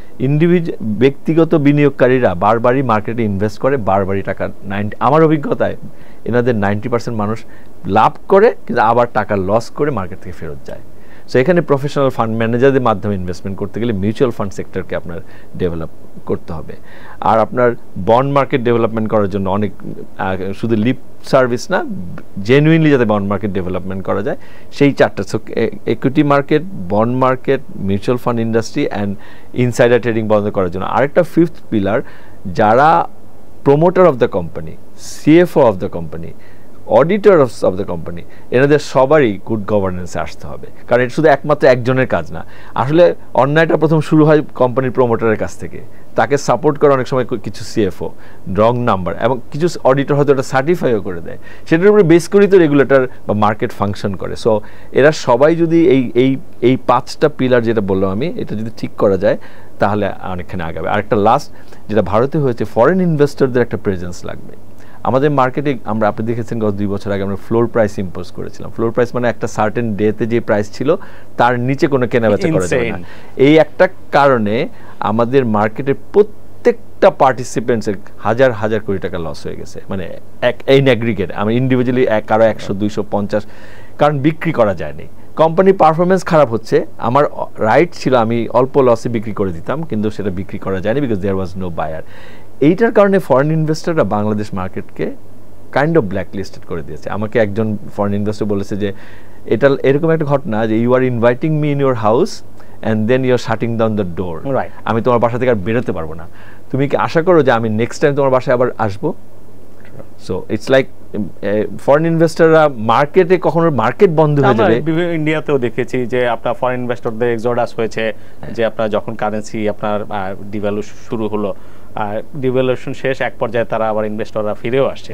ব্যক্তিগত বিনিয়োগকারীরা বারবারই মার্কেটে ইনভেস্ট করে, বারবারই টাকা আমার অভিজ্ঞতায় এনাদের 90% মানুষ লাভ করে কিন্তু আবার টাকা লস করে মার্কেট থেকে ফেরত যায়। সো এখানে প্রফেশনাল ফান্ড ম্যানেজারদের মাধ্যমে ইনভেস্টমেন্ট করতে গেলে মিউচুয়াল ফান্ড সেক্টরকে আপনার ডেভেলপ করতে হবে। আর আপনার বন্ড মার্কেট ডেভেলপমেন্ট করার জন্য অনেক, শুধু লিপ সার্ভিস না, জেনুইনলি যাতে বন্ড মার্কেট ডেভেলপমেন্ট করা যায় সেই চারটা, so equity market, bond market, mutual fund industry and insider trading বন্ধ করার জন্য। আরেকটা ফিফথ পিলার, যারা promoter of the company, CFO of the company, auditor of the company, এনাদের সবারই গুড গভর্নেন্সে আসতে হবে। কারণ এটা শুধু একমাত্র একজনের কাজ না, আসলে অন্যায়টা প্রথম শুরু হয় কোম্পানির প্রমোটারের কাছ থেকে। তাকে সাপোর্ট করে অনেক সময় কিছু সিএফও রং নাম্বার, এবং কিছু অডিটর হয়তো এটা সার্টিফাইও করে দেয়, সেটার উপরে বেস করেই তো রেগুলেটর বা মার্কেট ফাংশন করে। সো এরা সবাই যদি এই 5টা পিলার যেটা বললাম আমি, এটা যদি ঠিক করা যায় তাহলে অনেকখানি আগাবে। আরেকটা লাস্ট যেটা ভারতে হয়েছে, ফরেন ইনভেস্টরদের একটা প্রেজেন্স লাগবে আমাদের মার্কেটে। আপনি দেখেছেন গত 2 বছর আগে আমরা ফ্লোর প্রাইস ইম্পোজ করেছিলাম। ফ্লোর প্রাইস মানে একটা সার্টেন ডেতে যে প্রাইস ছিল তার নিচে কোনো কেনাবেচা করা যাবে না। এই একটা কারণে আমাদের মার্কেটের প্রত্যেকটা পার্টিসিপেন্টসের হাজার হাজার কোটি টাকা লস হয়ে গেছে, মানে এই অ্যাগ্রিগেট। আমি ইন্ডিভিজুয়ালি কারো 100, 250, কারণ বিক্রি করা যায়নি। কোম্পানির পারফরমেন্স খারাপ হচ্ছে, আমার রাইট ছিল আমি অল্প লসে বিক্রি করে দিতাম, কিন্তু সেটা বিক্রি করা যায়নি because there was no buyer. এইটার কারণে ফরেন ইনভেস্টররা বাংলাদেশ মার্কেটকে কাইন্ড অফ ব্ল্যাক লিস্টেড করে দিয়েছে। আমাকে একজন ফরেন ইনভেস্টর বলেছে যে এটা এরকম একটা ঘটনা যে you are inviting me in your house and then you are shutting down the door, আমি তোমার বাসা থেকে আর বেরোতে পারবো না, তুমি কি আশা করো যে আমি নেক্সট টাইম তোমার বাসায় আবার আসবো? সো ইটস লাইক ফরেন ইনভেস্টররা মার্কেটে কখনো মার্কেট বন্ধ হয়ে যাবে। ইন্ডিয়াতেও দেখেছি যে আপনার ফরেন ইনভেস্টরদের এক্সোডাস হয়েছে, যে আপনার যখন কারেন্সি আপনার ডিভ্যালুয়েশন শুরু হলো, ডিভ্যালুয়েশন শেষ, এক পর্যায়ে তারা আবার ইনভেস্টররা ফিরেও আসছে।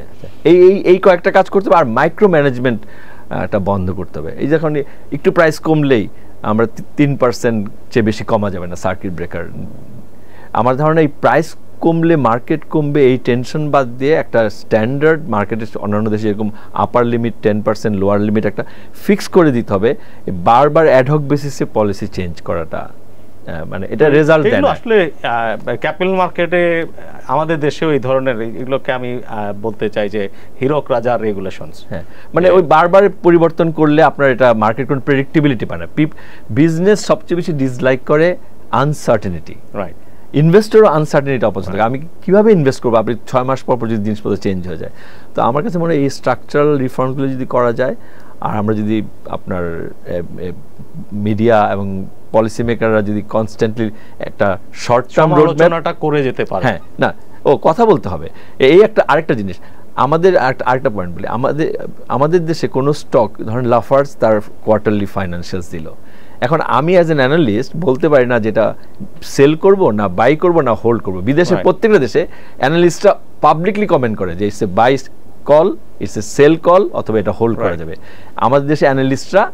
এই কয়েকটা কাজ করতে হবে। আর মাইক্রো ম্যানেজমেন্টটা বন্ধ করতে হবে। এই যখন একটু প্রাইস কমলেই আমরা 3% চেয়ে বেশি কমা যাবে না সার্কিট ব্রেকার। আমার ধারণা এই প্রাইস কমলে মার্কেট কমবে, এই টেনশন বাদ দিয়ে একটা স্ট্যান্ডার্ড মার্কেটের অন্যান্য দেশে এরকম আপার লিমিট 10%, লোয়ার লিমিট একটা ফিক্স করে দিতে হবে। বারবার অ্যাডহক বেসিসে পলিসি চেঞ্জ করাটা মানে এটা রেজাল্ট দেয় না। আসলে ক্যাপিটাল মার্কেটে আমাদের দেশেও এই ধরনের এগুলোকে আমি বলতে চাই যে হীরক রাজার রেগুলেশনস। হ্যাঁ, মানে ওই বারবার পরিবর্তন করলে আপনার এটা মার্কেট কোনো প্রেডিক্টেবিলিটি পায় না। বিজনেস সবচেয়ে বেশি ডিসলাইক করে আনসার্টেনিটি। রাইট, ইনভেস্টরও আনসার্টেনিটি অপছন্দ করে। আমি কিভাবে ইনভেস্ট করবো, আপনি 6 মাস পর যদি জিনিসপত্র চেঞ্জ হয়ে যায়। তো আমার কাছে মনে হয় এই স্ট্রাকচারাল রিফর্মগুলো যদি করা যায়, আর আমরা যদি আপনার মিডিয়া এবং পলিসি মেকাররা যদি কনস্ট্যান্টলি একটা শর্ট টার্ম রোডম্যাপটা করে যেতে পারে। হ্যাঁ, না কথা বলতে হবে। এই আরেকটা জিনিস, আমাদের আরেকটা পয়েন্ট বলি, আমাদের দেশে কোনো স্টক, ধরেন লাফার্জ তার কোয়ার্টারলি ফাইন্যান্সিয়ালস দিল, এখন আমি অ্যাজ এন অ্যানালিস্ট বলতে পারি না যেটা সেল করব না বাই করব না হোল্ড করব। বিদেশে প্রত্যেকটা দেশে অ্যানালিস্টরা পাবলিকলি কমেন্ট করে যে it's a buy call, it's a sell call, অথবা এটা হোল্ড করা যাবে। আমাদের দেশে অ্যানালিস্টরা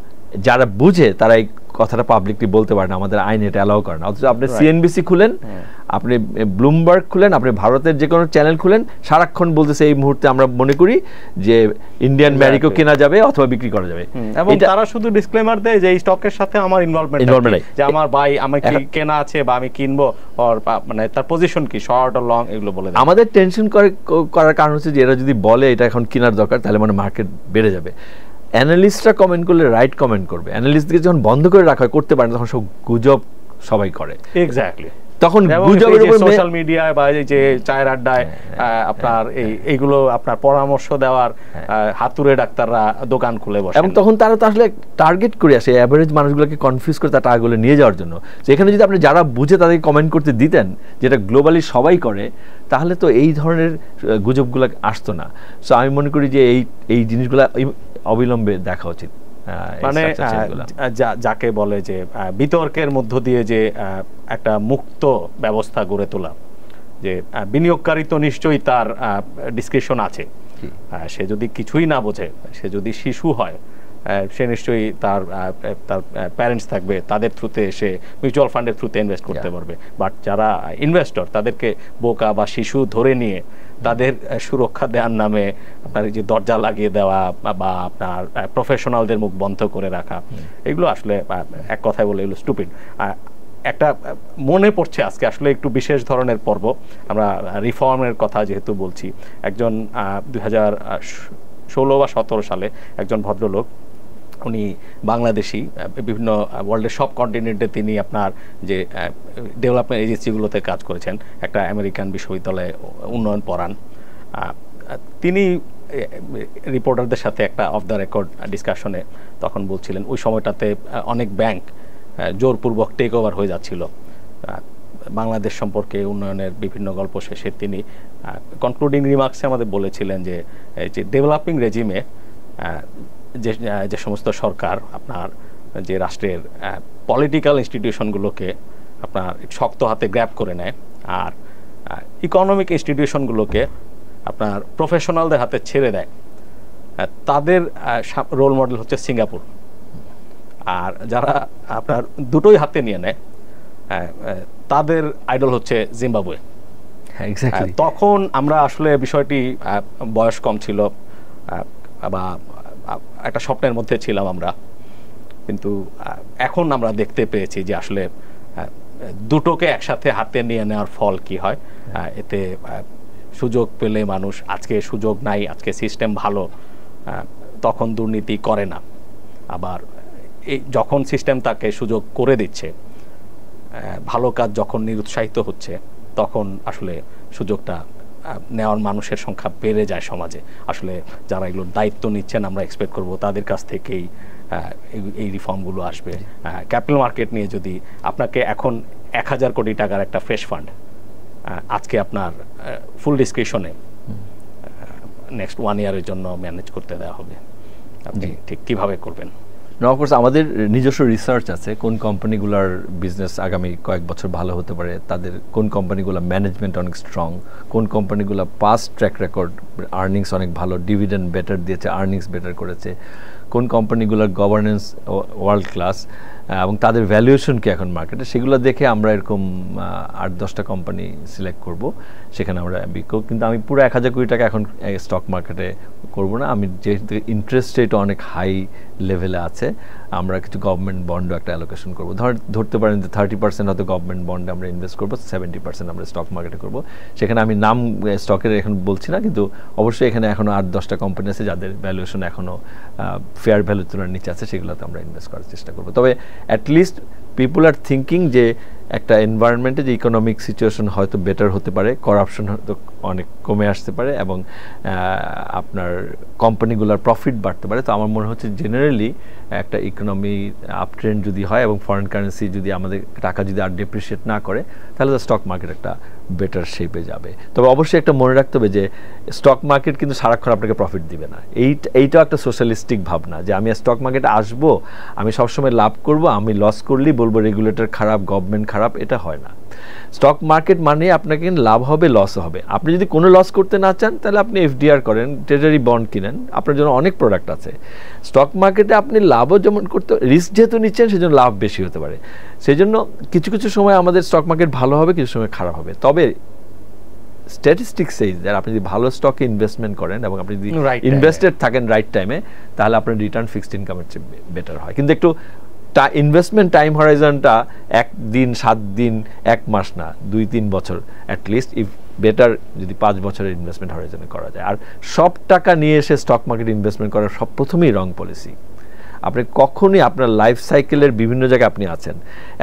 যারা বুঝে তারা এই কথাটা পাবলিকলি বলতে পারে না, আমাদের আইন এটা অ্যালাউ করে না। অথচ আপনি সিএনবিসি খুলেন, আপনি ব্লুমবার্গ খুলেন, আপনি ভারতের যে কোনো চ্যানেল খুলেন, সারাক্ষণ বলতেছে এই মুহূর্তে আমরা মনে করি যে ইন্ডিয়ান ম্যারিকো কেনা যাবে অথবা বিক্রি করা যাবে, এবং তারা শুধু ডিসক্লেমার দেয় যে এই স্টকের সাথে আমার ইনভলভমেন্ট নাই, যে আমার বাই আমার কি কেনা আছে বা আমি কিনবো, আর মানে তার পজিশন কি, শর্ট আর লং, এগুলো বলে দেয়। আমাদের টেনশন করার কারণ হচ্ছে যে এরা যদি বলে এটা এখন কেনার দরকার, তাহলে মানে মার্কেট বেড়ে যাবে। অ্যানালিস্টরা কমেন্ট করলে রাইট কমেন্ট করবে, অ্যানালিস্টকে যখন বন্ধ করে রাখা হয়, করতে পারে না, তখন সব গুজব সবাই করে। এক্স্যাক্টলি। তখন গুজবের উপর সোশ্যাল মিডিয়ায় বা এই যে চায়ের আড্ডায় আপনার এইগুলো আপনার পরামর্শ দেওয়ার হাতুড়ে ডাক্তাররা দোকান খুলে বসে, এবং তখন তারা তো আসলে টার্গেট করে আসে এভারেজ মানুষগুলোকে কনফিউজ করে তার টাকাগুলো নিয়ে যাওয়ার জন্য। সেখানে যদি আপনি যারা বুঝে তাদেরকে কমেন্ট করতে দিতেন, যেটা গ্লোবালি সবাই করে, তাহলে তো এই ধরনের গুজবগুলো আসতো না। সো আমি মনে করি যে এই জিনিসগুলো অবিলম্বে দেখা উচিত। মানে যাকে বলে যে বিতর্কের মধ্য দিয়ে যে একটা মুক্ত ব্যবস্থা গড়ে তোলা, যে বিনিয়োগকারী তো নিশ্চয়ই তার ডিসক্রিপশন আছে, সে যদি কিছুই না বোঝে, সে যদি শিশু হয়, সে নিশ্চয়ই তার প্যারেন্টস থাকবে, তাদের থ্রুতে সে মিউচুয়াল ফান্ডের থ্রুতে ইনভেস্ট করতে পারবে। বাট যারা ইনভেস্টর, তাদেরকে বোকা বা শিশু ধরে নিয়ে তাদের সুরক্ষা দেওয়ার নামে আপনার যে দরজা লাগিয়ে দেওয়া বা আপনার প্রফেশনালদের মুখ বন্ধ করে রাখা, এগুলো আসলে এক কথায় বলে এগুলো স্টুপিড। একটা মনে পড়ছে আজকে আসলে একটু বিশেষ ধরনের পর্ব, আমরা রিফর্মের কথা যেহেতু বলছি, একজন 2016 বা 17 সালে একজন ভদ্রলোক, উনি বাংলাদেশি, বিভিন্ন ওয়ার্ল্ডের সব কন্টিনেন্টে তিনি আপনার যে ডেভেলপমেন্ট এজেন্সিগুলোতে কাজ করেছেন, একটা আমেরিকান বিশ্ববিদ্যালয়ে উন্নয়ন পড়ান। তিনি রিপোর্টারদের সাথে একটা অফ দ্য রেকর্ড ডিসকাশনে তখন বলছিলেন ওই সময়টাতে অনেক ব্যাংক জোরপূর্বক টেক ওভার হয়ে যাচ্ছিল। বাংলাদেশ সম্পর্কে উন্নয়নের বিভিন্ন গল্প শেষে তিনি কনক্লুডিং রিমার্কসে আমাদের বলেছিলেন যে ডেভেলপিং রেজিমে যে সমস্ত সরকার আপনার যে রাষ্ট্রের পলিটিক্যাল ইনস্টিটিউশনগুলোকে আপনার শক্ত হাতে গ্র্যাব করে নেয়, আর ইকোনমিক ইনস্টিটিউশনগুলোকে আপনার প্রফেশনালদের হাতে ছেড়ে দেয়, তাদের রোল মডেল হচ্ছে সিঙ্গাপুর। আর যারা আপনার দুটোই হাতে নিয়ে নেয়, তাদের আইডল হচ্ছে জিম্বাবুয়ে। তখন আমরা আসলে বিষয়টি, বয়স কম ছিল বা একটা স্বপ্নের মধ্যে ছিলাম আমরা, কিন্তু এখন আমরা দেখতে পেয়েছি যে আসলে দুটোকে একসাথে হাতে নিয়ে নেওয়ার ফল কি হয়। এতে সুযোগ পেলে মানুষ, আজকে সুযোগ নাই, আজকে সিস্টেম ভালো, তখন দুর্নীতি করে না। আবার এই যখন সিস্টেম তাকে সুযোগ করে দিচ্ছে, ভালো কাজ যখন নিরুৎসাহিত হচ্ছে, তখন আসলে সুযোগটা নেওয়ার মানুষের সংখ্যা বেড়ে যায় সমাজে। আসলে যারা এগুলোর দায়িত্ব নিচ্ছেন, আমরা এক্সপেক্ট করব তাদের কাছ থেকেই এই রিফর্মগুলো আসবে। ক্যাপিটাল মার্কেট নিয়ে যদি আপনাকে এখন 1000 কোটি টাকার একটা ফ্রেশ ফান্ড আজকে আপনার ফুল ডিসক্রিপশনে নেক্সট 1 ইয়ারের জন্য ম্যানেজ করতে দেওয়া হবে, আপনি ঠিক কিভাবে করবেন? অফকোর্স আমাদের নিজস্ব রিসার্চ আছে কোন কোম্পানিগুলোর বিজনেস আগামী কয়েক বছর ভালো হতে পারে, তাদের কোন কোম্পানিগুলো ম্যানেজমেন্ট অনেক স্ট্রং, কোন কোম্পানিগুলো পাস্ট ট্র্যাক রেকর্ড, আর্নিংস অনেক ভালো, ডিভিডেন্ড বেটার দিয়েছে, আর্নিংস বেটার করেছে, কোন কোম্পানিগুলোর গভর্নেন্স ওয়ার্ল্ড ক্লাস এবং তাদের ভ্যালুয়েশন কি এখন মার্কেটে, সেগুলো দেখে আমরা এরকম 8-10টা কোম্পানি সিলেক্ট করব, সেখানে আমরা বিক্রি। কিন্তু আমি পুরো 1000 কোটি টাকা এখন স্টক মার্কেটে করব না। আমি যেহেতু ইন্টারেস্ট রেট অনেক হাই লেভেলে আছে, আমরা কিছু গভর্নমেন্ট বন্ডও একটা অ্যালোকেশন করবো। ধরতে পারেন যে 30% হয়তো গভর্নমেন্ট বন্ডে আমরা ইনভেস্ট করবো, 70% আমরা স্টক মার্কেটে করবো। সেখানে আমি নাম স্টকের এখন বলছি না, কিন্তু অবশ্যই এখানে এখনও 8-10টা কোম্পানি আছে যাদের ভ্যালুয়েশন এখনও ফেয়ার ভ্যালু তুলনায় নিচে আছে, সেগুলোতে আমরা ইনভেস্ট করার চেষ্টা করবো। তবে অ্যাটলিস্ট পিপুল আর থিঙ্কিং যে একটা এনভায়রনমেন্টে যে ইকোনমিক সিচুয়েশন হয়তো বেটার হতে পারে, করাপশন হয়তো অনেক কমে আসতে পারে এবং আপনার কোম্পানিগুলোর প্রফিট বাড়তে পারে। তো আমার মনে হচ্ছে জেনারেলি একটা ইকোনমি আপ ট্রেন্ড যদি হয় এবং ফরেন কারেন্সি যদি আমাদের টাকা যদি আর ডেপ্রিসিয়েট না করে, তাহলে তো স্টক মার্কেট একটা বেটার শেপে যাবে। তবে অবশ্যই একটা মনে রাখতে হবে যে স্টক মার্কেট কিন্তু সারাক্ষণ আপনাকে প্রফিট দিবে না। এইটাও একটা সোশ্যালিস্টিক ভাবনা যে আমি স্টক মার্কেটে আসবো, আমি সবসময় লাভ করব, আমি লস করলেই বলবো রেগুলেটর খারাপ, গভর্নমেন্ট খারাপ, এটা হয় না। স্টক মার্কেট মানে আপনাকে লাভ হবে, লসও হবে। আপনি যদি কোনো লস করতে না চান, তাহলে আপনি এফডিআর করেন, ট্রেজারি বন্ড কিনেন, আপনার জন্য অনেক প্রোডাক্ট আছে। স্টক মার্কেটে আপনি লাভও যেমন করতে, রিস্ক যেহেতু নিচ্ছেন সেজন্য লাভ বেশি হতে পারে। সেই জন্য কিছু কিছু সময় আমাদের স্টক মার্কেট ভালো হবে, কিছু সময় খারাপ হবে। তবে স্ট্যাটিস্টিক্স সেই যে আপনি যদি ভালো স্টকে ইনভেস্টমেন্ট করেন এবং আপনি যদি ইনভেস্টেড থাকেন রাইট টাইমে, তাহলে আপনার রিটার্ন ফিক্সড ইনকামের চেয়ে বেটার হয়। কিন্তু একটু ইনভেস্টমেন্ট টাইম হরাইজনটা 1 দিন, 7 দিন, 1 মাস না, 2-3 বছর অ্যাটলিস্ট, ইফ বেটার যদি 5 বছরের ইনভেস্টমেন্ট হরাইজনে করা যায়। আর সব টাকা নিয়ে এসে স্টক মার্কেট ইনভেস্টমেন্ট করার প্রথমেই রং পলিসি। আপনি কখনই আপনার লাইফ সাইকেলের বিভিন্ন জায়গায় আপনি আছেন।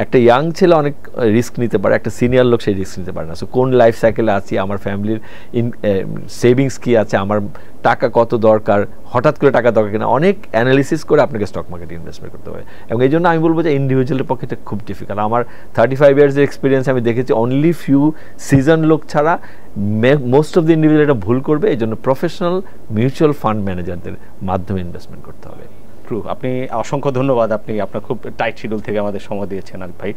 একটা ইয়াং ছেলে অনেক রিস্ক নিতে পারে, একটা সিনিয়র লোক সেই রিস্ক নিতে পারে না। সো কোন লাইফ সাইকেলে আছি, আমার ফ্যামিলির সেভিংস কী আছে, আমার টাকা কত দরকার, হঠাৎ করে টাকা দরকার কিনা, অনেক অ্যানালিসিস করে আপনাকে স্টক মার্কেটে ইনভেস্টমেন্ট করতে হবে। এবং এই জন্য আমি বলবো যে ইন্ডিভিজুয়ালের পক্ষে এটা খুব ডিফিকাল্ট। আমার 35 ইয়ার্সের এক্সপিরিয়েন্স আমি দেখেছি অনলি ফিউ সিজন লোক ছাড়া মোস্ট অফ দ্য ইন্ডিভিজুয়াল এটা ভুল করবে। এই জন্য প্রফেশনাল মিউচুয়াল ফান্ড ম্যানেজারদের মাধ্যমে ইনভেস্টমেন্ট করতে হবে। ট্রু। আপনি অসংখ্য ধন্যবাদ, আপনি আপনার খুব টাইট শিডিউল থেকে আমাদের সময় দিয়েছেন আরিফ ভাই।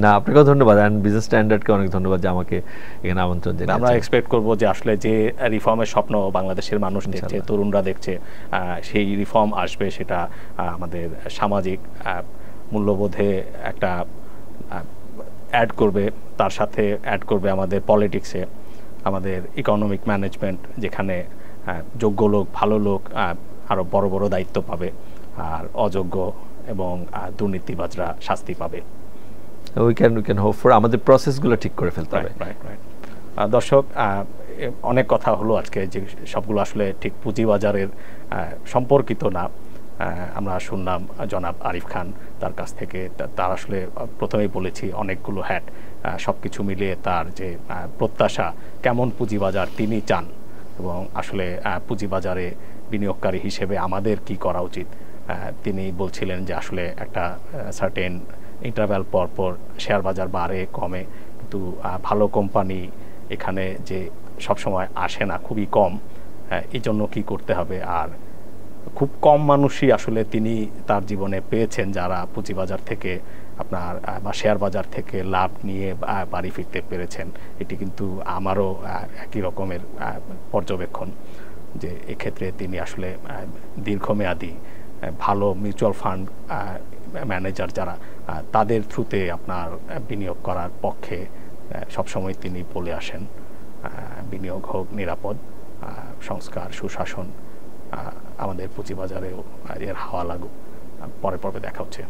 না, আপনাকেও ধন্যবাদ, অ্যান্ড বিজনেস স্ট্যান্ডার্ডকে অনেক ধন্যবাদ যে আমাকে এখানে আমন্ত্রণ জানিয়েছেন। আমরা এক্সপেক্ট করব যে আসলে যে রিফর্মের স্বপ্ন বাংলাদেশের মানুষ দেখছে, তরুণরা দেখছে, সেই রিফর্ম আসবে, সেটা আমাদের সামাজিক মূল্যবোধে একটা অ্যাড করবে, তার সাথে অ্যাড করবে আমাদের পলিটিক্সে, আমাদের ইকোনমিক ম্যানেজমেন্ট, যেখানে যোগ্য লোক, ভালো লোক আরও বড় বড় দায়িত্ব পাবে, আর অযোগ্য এবং দুর্নীতিবাজরা শাস্তি পাবে। উই ক্যান হোপ ফর আমাদের প্রসেসগুলো ঠিক করে ফেলতে হবে। রাইট। দর্শক, অনেক কথা হলো আজকে, যে সবগুলো আসলে ঠিক পুঁজিবাজারের সম্পর্কিত না। আমরা শুনলাম জনাব আরিফ খান, তার কাছ থেকে, তার আসলে প্রথমেই বলেছি অনেকগুলো হ্যাট, সব কিছু মিলিয়ে তার যে প্রত্যাশা, কেমন পুঁজিবাজার তিনি চান, এবং আসলে পুঁজিবাজারে বিনিয়োগকারী হিসেবে আমাদের কি করা উচিত। তিনি বলছিলেন যে আসলে একটা সার্টেন ইন্টারভ্যাল পর পর শেয়ার বাজার বাড়ে কমে, কিন্তু ভালো কোম্পানি এখানে যে সবসময় আসে না, খুবই কম। এই জন্য কী করতে হবে, আর খুব কম মানুষই আসলে তিনি তার জীবনে পেয়েছেন যারা পুঁজিবাজার থেকে আপনার বা শেয়ার বাজার থেকে লাভ নিয়ে বাড়ি ফিরতে পেরেছেন। এটি কিন্তু আমারও একই রকমের পর্যবেক্ষণ, যে এক্ষেত্রে তিনি আসলে দীর্ঘমেয়াদী ভালো মিউচুয়াল ফান্ড ম্যানেজার যারা, তাদের থ্রুতে আপনার বিনিয়োগ করার পক্ষে সবসময় তিনি বলে আসেন। বিনিয়োগ হোক নিরাপদ, সংস্কার, সুশাসন, আমাদের পুঁজিবাজারেও এর হাওয়া লাগুক। পরে দেখা হচ্ছে।